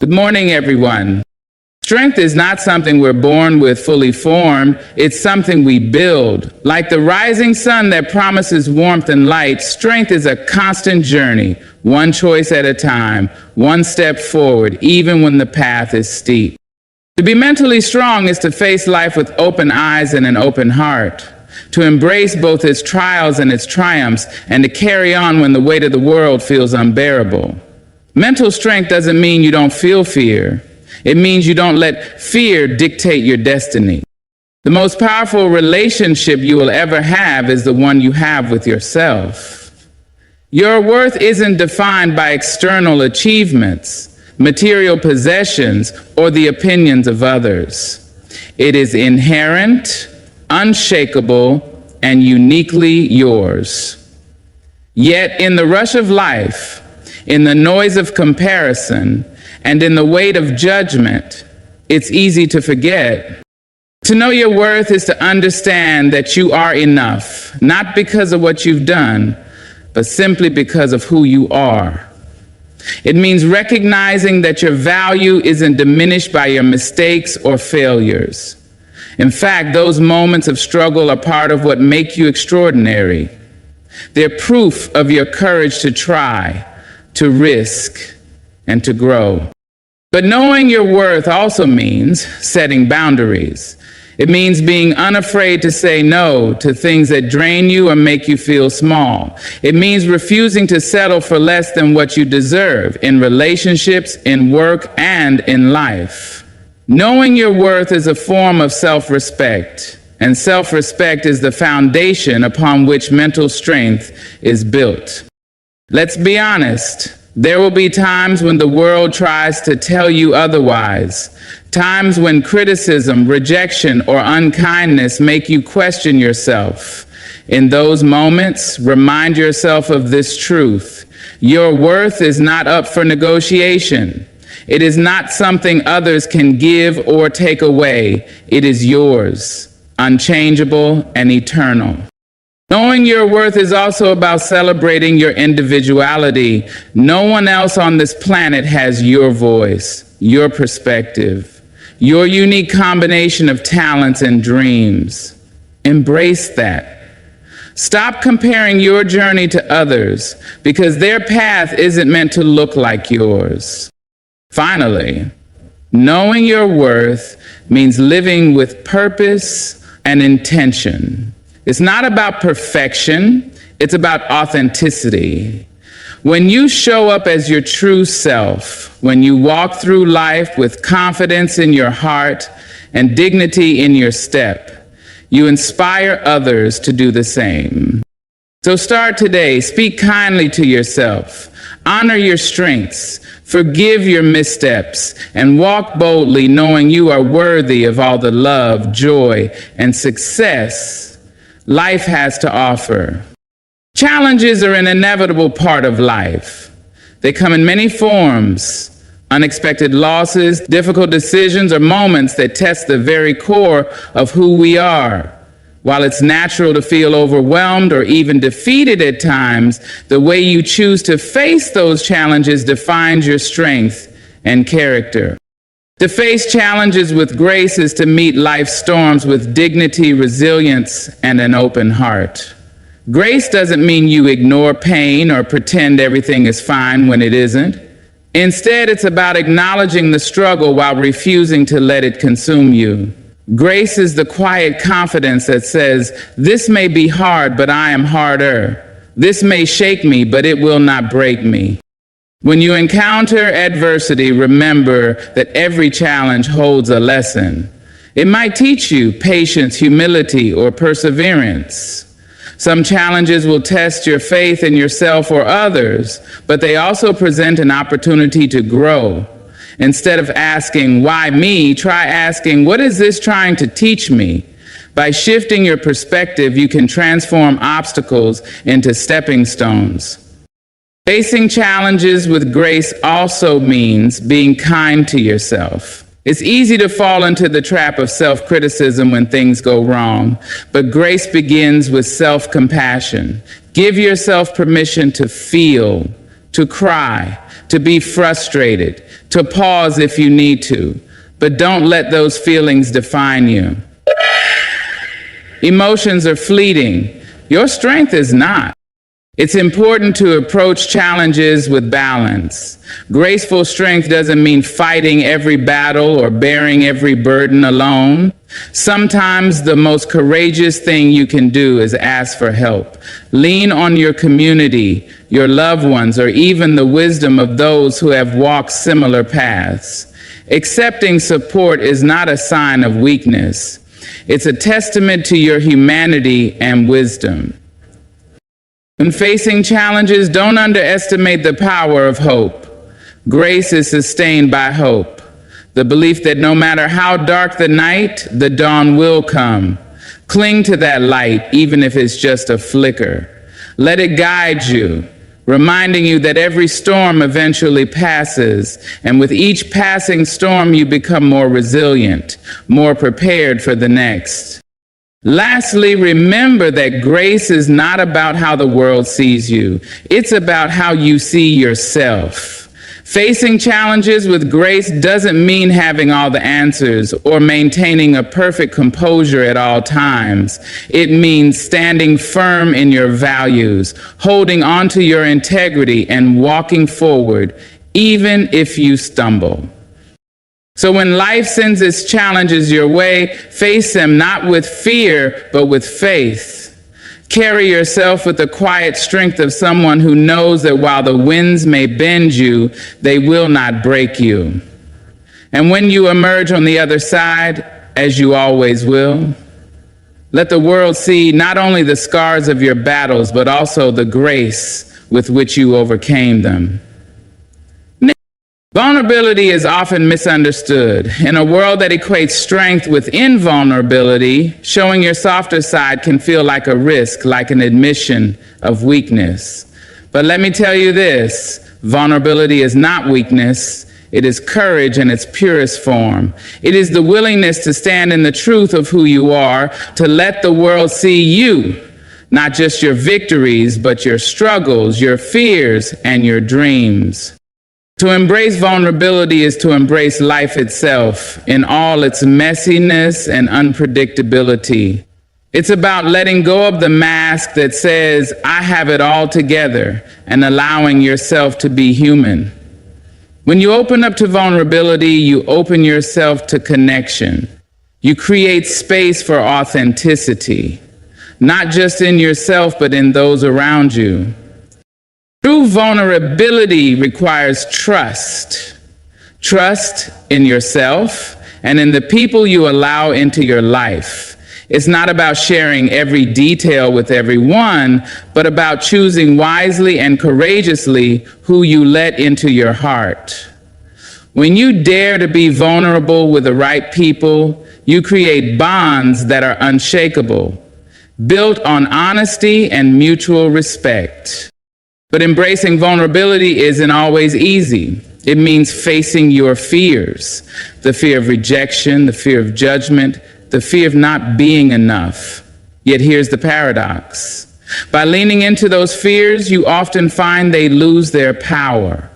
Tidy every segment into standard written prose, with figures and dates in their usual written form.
Good morning, everyone. Strength is not something we're born with fully formed, it's something we build. Like the rising sun that promises warmth and light, strength is a constant journey, one choice at a time, one step forward, even when the path is steep. To be mentally strong is to face life with open eyes and an open heart, to embrace both its trials and its triumphs, and to carry on when the weight of the world feels unbearable. Mental strength doesn't mean you don't feel fear. It means you don't let fear dictate your destiny. The most powerful relationship you will ever have is the one you have with yourself. Your worth isn't defined by external achievements, material possessions, or the opinions of others. It is inherent, unshakable, and uniquely yours. Yet in the rush of life, in the noise of comparison, and in the weight of judgment, it's easy to forget. To know your worth is to understand that you are enough, not because of what you've done, but simply because of who you are. It means recognizing that your value isn't diminished by your mistakes or failures. In fact, those moments of struggle are part of what make you extraordinary. They're proof of your courage to try, to risk, and to grow. But knowing your worth also means setting boundaries. It means being unafraid to say no to things that drain you or make you feel small. It means refusing to settle for less than what you deserve in relationships, in work, and in life. Knowing your worth is a form of self-respect, and self-respect is the foundation upon which mental strength is built. Let's be honest. There will be times when the world tries to tell you otherwise, times when criticism, rejection, or unkindness make you question yourself. In those moments, remind yourself of this truth. Your worth is not up for negotiation. It is not something others can give or take away. It is yours, unchangeable and eternal. Knowing your worth is also about celebrating your individuality. No one else on this planet has your voice, your perspective, your unique combination of talents and dreams. Embrace that. Stop comparing your journey to others because their path isn't meant to look like yours. Finally, knowing your worth means living with purpose and intention. It's not about perfection, it's about authenticity. When you show up as your true self, when you walk through life with confidence in your heart and dignity in your step, you inspire others to do the same. So start today, speak kindly to yourself, honor your strengths, forgive your missteps, and walk boldly knowing you are worthy of all the love, joy, and success life has to offer. Challenges are an inevitable part of life. They come in many forms. Unexpected losses, difficult decisions, or moments that test the very core of who we are. While it's natural to feel overwhelmed or even defeated at times, the way you choose to face those challenges defines your strength and character. To face challenges with grace is to meet life's storms with dignity, resilience, and an open heart. Grace doesn't mean you ignore pain or pretend everything is fine when it isn't. Instead, it's about acknowledging the struggle while refusing to let it consume you. Grace is the quiet confidence that says, "This may be hard, but I am harder. This may shake me, but it will not break me." When you encounter adversity, remember that every challenge holds a lesson. It might teach you patience, humility, or perseverance. Some challenges will test your faith in yourself or others, but they also present an opportunity to grow. Instead of asking, "Why me?" try asking, "What is this trying to teach me?" By shifting your perspective, you can transform obstacles into stepping stones. Facing challenges with grace also means being kind to yourself. It's easy to fall into the trap of self-criticism when things go wrong, but grace begins with self-compassion. Give yourself permission to feel, to cry, to be frustrated, to pause if you need to, but don't let those feelings define you. Emotions are fleeting. Your strength is not. It's important to approach challenges with balance. Graceful strength doesn't mean fighting every battle or bearing every burden alone. Sometimes the most courageous thing you can do is ask for help. Lean on your community, your loved ones, or even the wisdom of those who have walked similar paths. Accepting support is not a sign of weakness. It's a testament to your humanity and wisdom. When facing challenges, don't underestimate the power of hope. Grace is sustained by hope. The belief that no matter how dark the night, the dawn will come. Cling to that light, even if it's just a flicker. Let it guide you, reminding you that every storm eventually passes, and with each passing storm you become more resilient, more prepared for the next. Lastly, remember that grace is not about how the world sees you. It's about how you see yourself. Facing challenges with grace doesn't mean having all the answers or maintaining a perfect composure at all times. It means standing firm in your values, holding on to your integrity, and walking forward, even if you stumble. So when life sends its challenges your way, face them not with fear, but with faith. Carry yourself with the quiet strength of someone who knows that while the winds may bend you, they will not break you. And when you emerge on the other side, as you always will, let the world see not only the scars of your battles, but also the grace with which you overcame them. Vulnerability is often misunderstood. In a world that equates strength with invulnerability, showing your softer side can feel like a risk, like an admission of weakness. But let me tell you this, vulnerability is not weakness. It is courage in its purest form. It is the willingness to stand in the truth of who you are, to let the world see you, not just your victories, but your struggles, your fears, and your dreams. To embrace vulnerability is to embrace life itself in all its messiness and unpredictability. It's about letting go of the mask that says, I have it all together, and allowing yourself to be human. When you open up to vulnerability, you open yourself to connection. You create space for authenticity, not just in yourself, but in those around you. True vulnerability requires trust. Trust in yourself and in the people you allow into your life. It's not about sharing every detail with everyone, but about choosing wisely and courageously who you let into your heart. When you dare to be vulnerable with the right people, you create bonds that are unshakable, built on honesty and mutual respect. But embracing vulnerability isn't always easy. It means facing your fears, the fear of rejection, the fear of judgment, the fear of not being enough. Yet here's the paradox. By leaning into those fears, you often find they lose their power.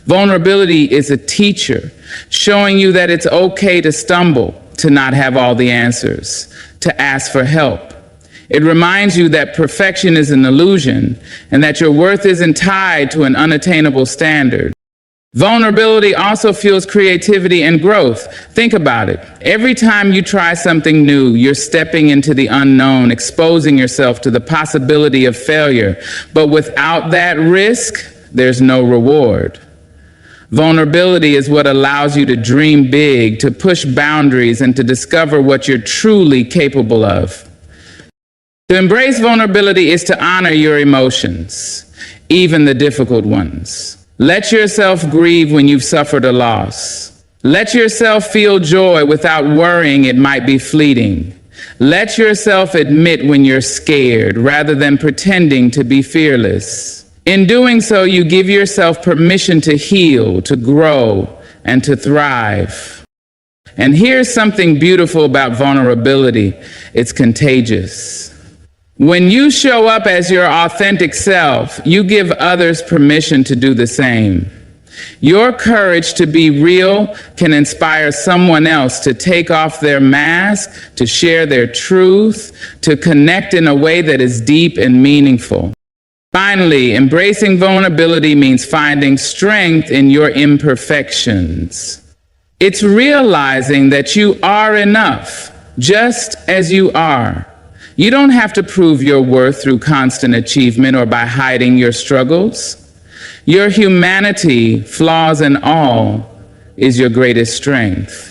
Vulnerability is a teacher, showing you that it's okay to stumble, to not have all the answers, to ask for help. It reminds you that perfection is an illusion and that your worth isn't tied to an unattainable standard. Vulnerability also fuels creativity and growth. Think about it. Every time you try something new, you're stepping into the unknown, exposing yourself to the possibility of failure. But without that risk, there's no reward. Vulnerability is what allows you to dream big, to push boundaries, and to discover what you're truly capable of. To embrace vulnerability is to honor your emotions, even the difficult ones. Let yourself grieve when you've suffered a loss. Let yourself feel joy without worrying it might be fleeting. Let yourself admit when you're scared rather than pretending to be fearless. In doing so, you give yourself permission to heal, to grow, and to thrive. And here's something beautiful about vulnerability. It's contagious. When you show up as your authentic self, you give others permission to do the same. Your courage to be real can inspire someone else to take off their mask, to share their truth, to connect in a way that is deep and meaningful. Finally, embracing vulnerability means finding strength in your imperfections. It's realizing that you are enough, just as you are. You don't have to prove your worth through constant achievement or by hiding your struggles. Your humanity, flaws and all, is your greatest strength.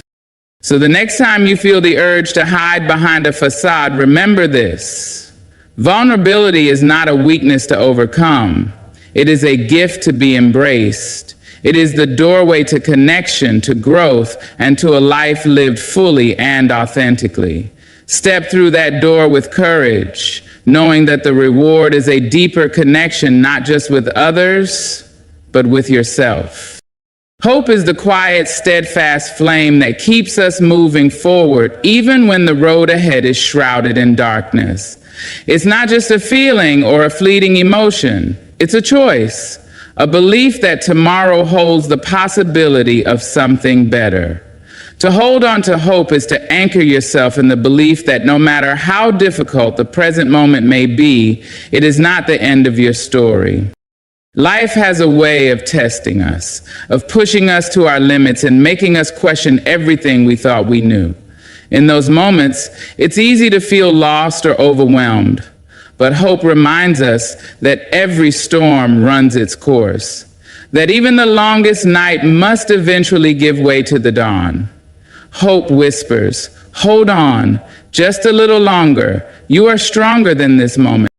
So the next time you feel the urge to hide behind a facade, remember this. Vulnerability is not a weakness to overcome. It is a gift to be embraced. It is the doorway to connection, to growth, and to a life lived fully and authentically. Step through that door with courage, knowing that the reward is a deeper connection, not just with others, but with yourself. Hope is the quiet, steadfast flame that keeps us moving forward, even when the road ahead is shrouded in darkness. It's not just a feeling or a fleeting emotion. It's a choice, a belief that tomorrow holds the possibility of something better. To hold on to hope is to anchor yourself in the belief that no matter how difficult the present moment may be, it is not the end of your story. Life has a way of testing us, of pushing us to our limits and making us question everything we thought we knew. In those moments, it's easy to feel lost or overwhelmed, but hope reminds us that every storm runs its course, that even the longest night must eventually give way to the dawn. Hope whispers, hold on, just a little longer. You are stronger than this moment.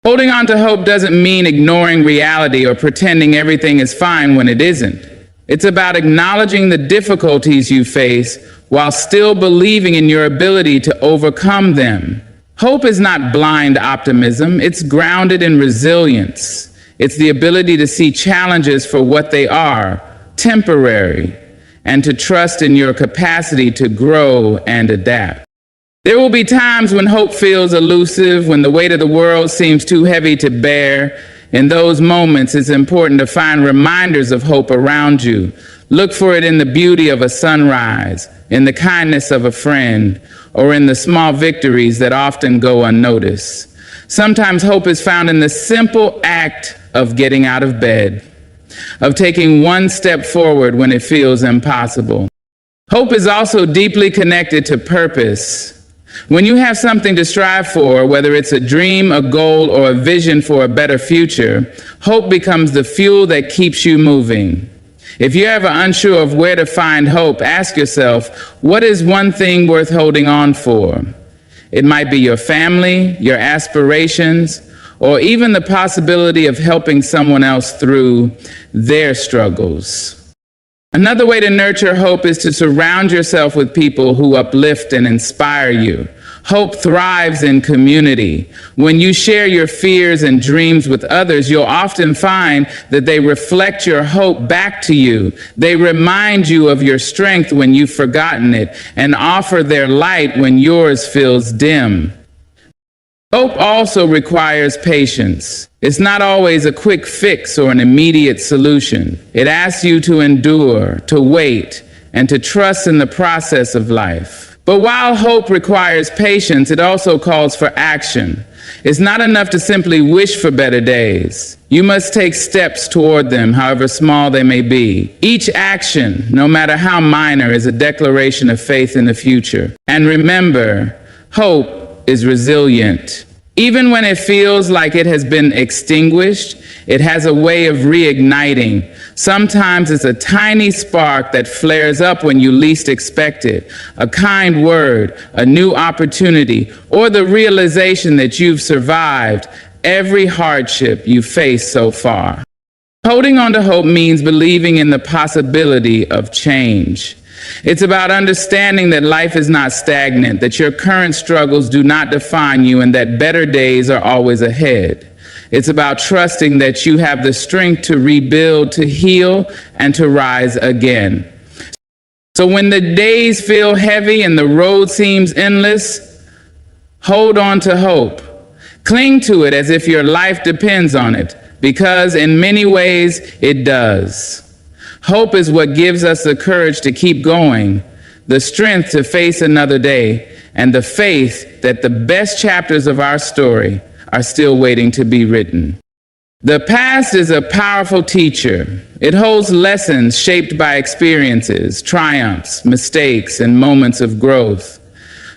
Holding on to hope doesn't mean ignoring reality or pretending everything is fine when it isn't. It's about acknowledging the difficulties you face while still believing in your ability to overcome them. Hope is not blind optimism, it's grounded in resilience. It's the ability to see challenges for what they are, temporary, and to trust in your capacity to grow and adapt. There will be times when hope feels elusive, when the weight of the world seems too heavy to bear. In those moments, it's important to find reminders of hope around you. Look for it in the beauty of a sunrise, in the kindness of a friend, or in the small victories that often go unnoticed. Sometimes hope is found in the simple act of getting out of bed, of taking one step forward when it feels impossible. Hope is also deeply connected to purpose. When you have something to strive for, whether it's a dream, a goal, or a vision for a better future, hope becomes the fuel that keeps you moving. If you're ever unsure of where to find hope, ask yourself, what is one thing worth holding on for? It might be your family, your aspirations, or even the possibility of helping someone else through their struggles. Another way to nurture hope is to surround yourself with people who uplift and inspire you. Hope thrives in community. When you share your fears and dreams with others, you'll often find that they reflect your hope back to you. They remind you of your strength when you've forgotten it and offer their light when yours feels dim. Hope also requires patience. It's not always a quick fix or an immediate solution. It asks you to endure, to wait, and to trust in the process of life. But while hope requires patience, it also calls for action. It's not enough to simply wish for better days. You must take steps toward them, however small they may be. Each action, no matter how minor, is a declaration of faith in the future. And remember, hope is resilient. Even when it feels like it has been extinguished, it has a way of reigniting. Sometimes it's a tiny spark that flares up when you least expect it. A kind word, a new opportunity, or the realization that you've survived every hardship you faced so far. Holding on to hope means believing in the possibility of change. It's about understanding that life is not stagnant, that your current struggles do not define you, and that better days are always ahead. It's about trusting that you have the strength to rebuild, to heal, and to rise again. So when the days feel heavy and the road seems endless, hold on to hope. Cling to it as if your life depends on it, because in many ways it does. Hope is what gives us the courage to keep going, the strength to face another day, and the faith that the best chapters of our story are still waiting to be written. The past is a powerful teacher. It holds lessons shaped by experiences, triumphs, mistakes, and moments of growth.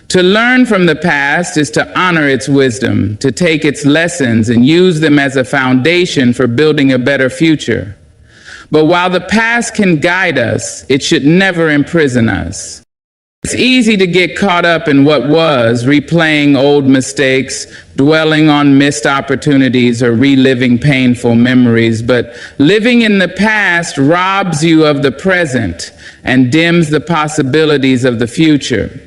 To learn from the past is to honor its wisdom, to take its lessons and use them as a foundation for building a better future. But while the past can guide us, it should never imprison us. It's easy to get caught up in what was, replaying old mistakes, dwelling on missed opportunities, or reliving painful memories. But living in the past robs you of the present and dims the possibilities of the future.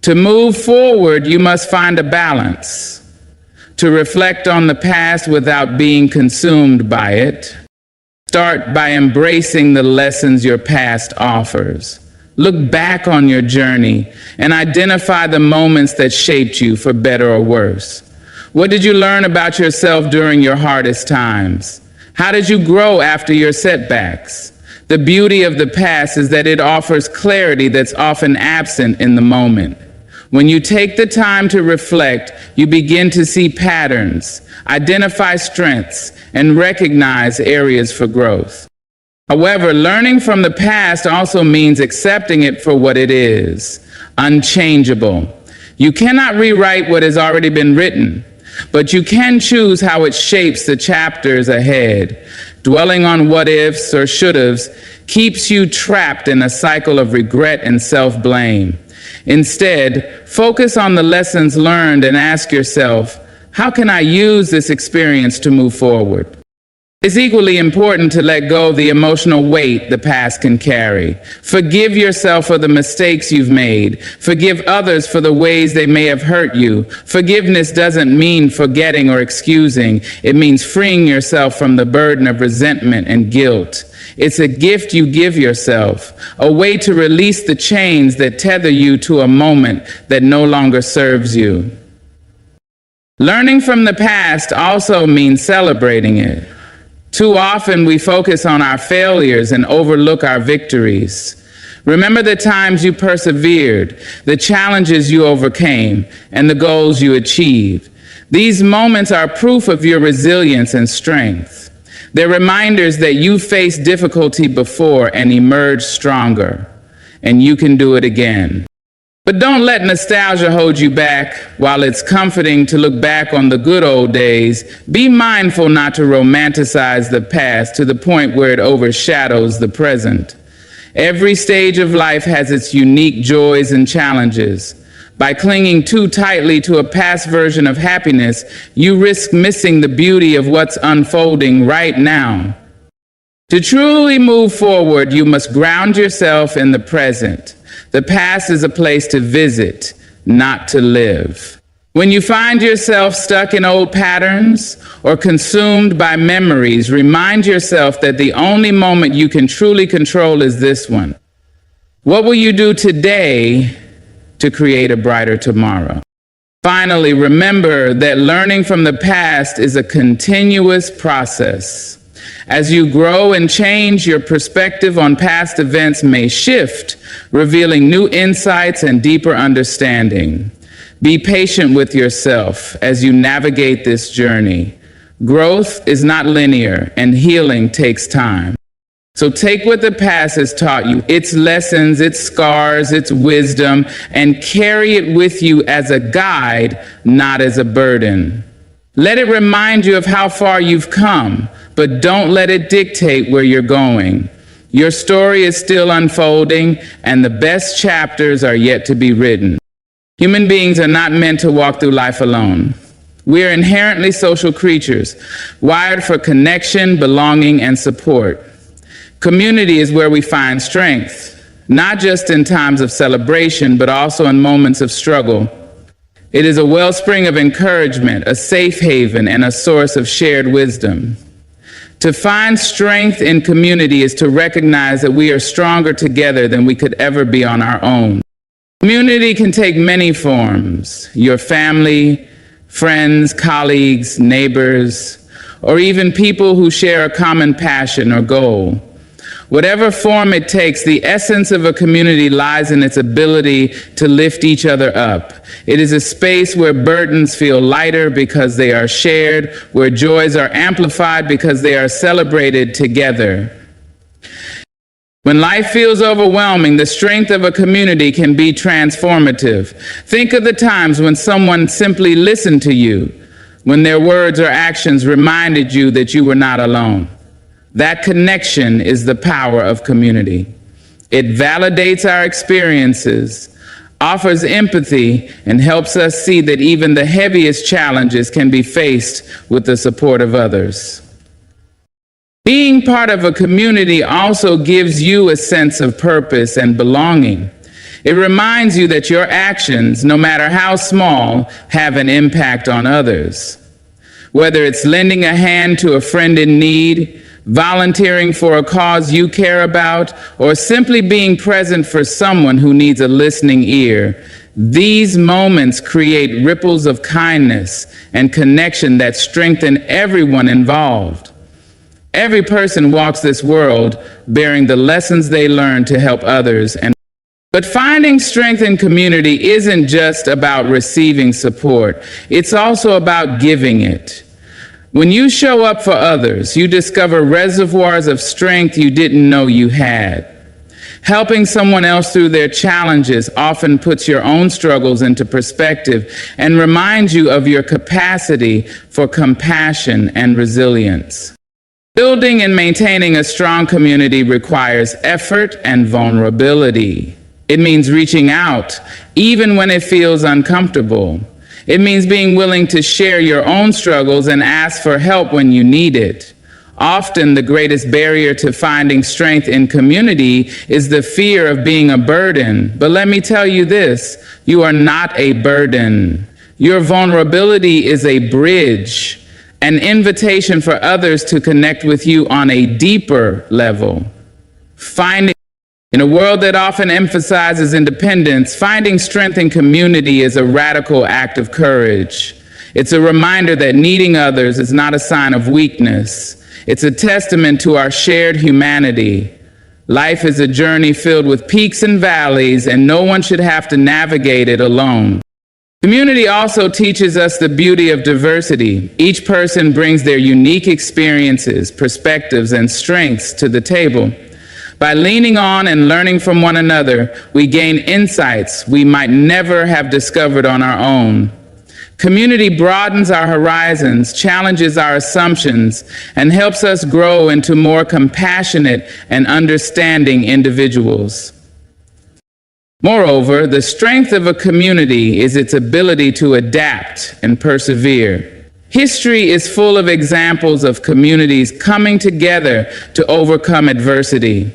To move forward, you must find a balance. To reflect on the past without being consumed by it. Start by embracing the lessons your past offers. Look back on your journey and identify the moments that shaped you for better or worse. What did you learn about yourself during your hardest times? How did you grow after your setbacks? The beauty of the past is that it offers clarity that's often absent in the moment. When you take the time to reflect, you begin to see patterns, identify strengths, and recognize areas for growth. However, learning from the past also means accepting it for what it is, unchangeable. You cannot rewrite what has already been written, but you can choose how it shapes the chapters ahead. Dwelling on what ifs or should haves keeps you trapped in a cycle of regret and self-blame. Instead, focus on the lessons learned and ask yourself, how can I use this experience to move forward? It's equally important to let go of the emotional weight the past can carry. Forgive yourself for the mistakes you've made. Forgive others for the ways they may have hurt you. Forgiveness doesn't mean forgetting or excusing. It means freeing yourself from the burden of resentment and guilt. It's a gift you give yourself, a way to release the chains that tether you to a moment that no longer serves you. Learning from the past also means celebrating it. Too often we focus on our failures and overlook our victories. Remember the times you persevered, the challenges you overcame, and the goals you achieved. These moments are proof of your resilience and strength. They're reminders that you faced difficulty before and emerged stronger, and you can do it again. But don't let nostalgia hold you back. While it's comforting to look back on the good old days, be mindful not to romanticize the past to the point where it overshadows the present. Every stage of life has its unique joys and challenges. By clinging too tightly to a past version of happiness, you risk missing the beauty of what's unfolding right now. To truly move forward, you must ground yourself in the present. The past is a place to visit, not to live. When you find yourself stuck in old patterns or consumed by memories, remind yourself that the only moment you can truly control is this one. What will you do today to create a brighter tomorrow? Finally, remember that learning from the past is a continuous process. As you grow and change, your perspective on past events may shift, revealing new insights and deeper understanding. Be patient with yourself as you navigate this journey. Growth is not linear, and healing takes time. So take what the past has taught you, its lessons, its scars, its wisdom, and carry it with you as a guide, not as a burden. Let it remind you of how far you've come, but don't let it dictate where you're going. Your story is still unfolding, and the best chapters are yet to be written. Human beings are not meant to walk through life alone. We are inherently social creatures, wired for connection, belonging, and support. Community is where we find strength, not just in times of celebration, but also in moments of struggle. It is a wellspring of encouragement, a safe haven, and a source of shared wisdom. To find strength in community is to recognize that we are stronger together than we could ever be on our own. Community can take many forms: your family, friends, colleagues, neighbors, or even people who share a common passion or goal. Whatever form it takes, the essence of a community lies in its ability to lift each other up. It is a space where burdens feel lighter because they are shared, where joys are amplified because they are celebrated together. When life feels overwhelming, the strength of a community can be transformative. Think of the times when someone simply listened to you, when their words or actions reminded you that you were not alone. That connection is the power of community. It validates our experiences, offers empathy, and helps us see that even the heaviest challenges can be faced with the support of others. Being part of a community also gives you a sense of purpose and belonging. It reminds you that your actions, no matter how small, have an impact on others. Whether it's lending a hand to a friend in need, volunteering for a cause you care about, or simply being present for someone who needs a listening ear, these moments create ripples of kindness and connection that strengthen everyone involved. Every person walks this world bearing the lessons they learn to help others. But finding strength in community isn't just about receiving support. It's also about giving it. When you show up for others, you discover reservoirs of strength you didn't know you had. Helping someone else through their challenges often puts your own struggles into perspective and reminds you of your capacity for compassion and resilience. Building and maintaining a strong community requires effort and vulnerability. It means reaching out, even when it feels uncomfortable. It means being willing to share your own struggles and ask for help when you need it. Often, the greatest barrier to finding strength in community is the fear of being a burden. But let me tell you this, you are not a burden. Your vulnerability is a bridge, an invitation for others to connect with you on a deeper level. In a world that often emphasizes independence, finding strength in community is a radical act of courage. It's a reminder that needing others is not a sign of weakness. It's a testament to our shared humanity. Life is a journey filled with peaks and valleys, and no one should have to navigate it alone. Community also teaches us the beauty of diversity. Each person brings their unique experiences, perspectives, and strengths to the table. By leaning on and learning from one another, we gain insights we might never have discovered on our own. Community broadens our horizons, challenges our assumptions, and helps us grow into more compassionate and understanding individuals. Moreover, the strength of a community is its ability to adapt and persevere. History is full of examples of communities coming together to overcome adversity.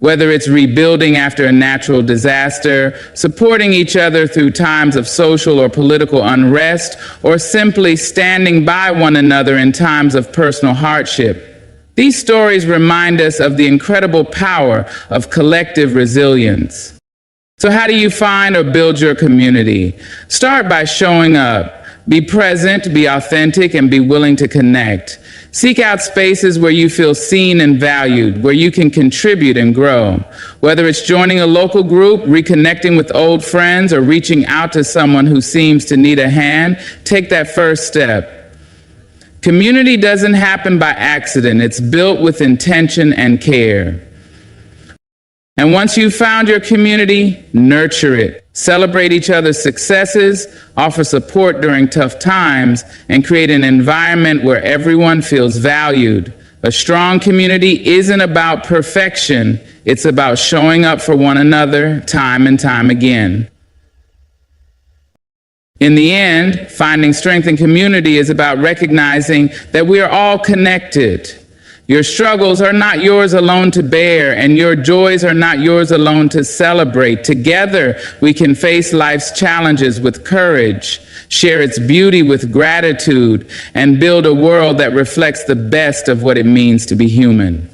Whether it's rebuilding after a natural disaster, supporting each other through times of social or political unrest, or simply standing by one another in times of personal hardship. These stories remind us of the incredible power of collective resilience. So how do you find or build your community? Start by showing up. Be present, be authentic, and be willing to connect. Seek out spaces where you feel seen and valued, where you can contribute and grow. Whether it's joining a local group, reconnecting with old friends, or reaching out to someone who seems to need a hand, take that first step. Community doesn't happen by accident. It's built with intention and care. And once you've found your community, nurture it. Celebrate each other's successes, offer support during tough times, and create an environment where everyone feels valued. A strong community isn't about perfection. It's about showing up for one another time and time again. In the end, finding strength in community is about recognizing that we are all connected. Your struggles are not yours alone to bear, and your joys are not yours alone to celebrate. Together, we can face life's challenges with courage, share its beauty with gratitude, and build a world that reflects the best of what it means to be human.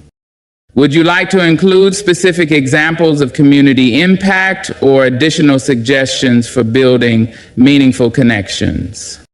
Would you like to include specific examples of community impact or additional suggestions for building meaningful connections?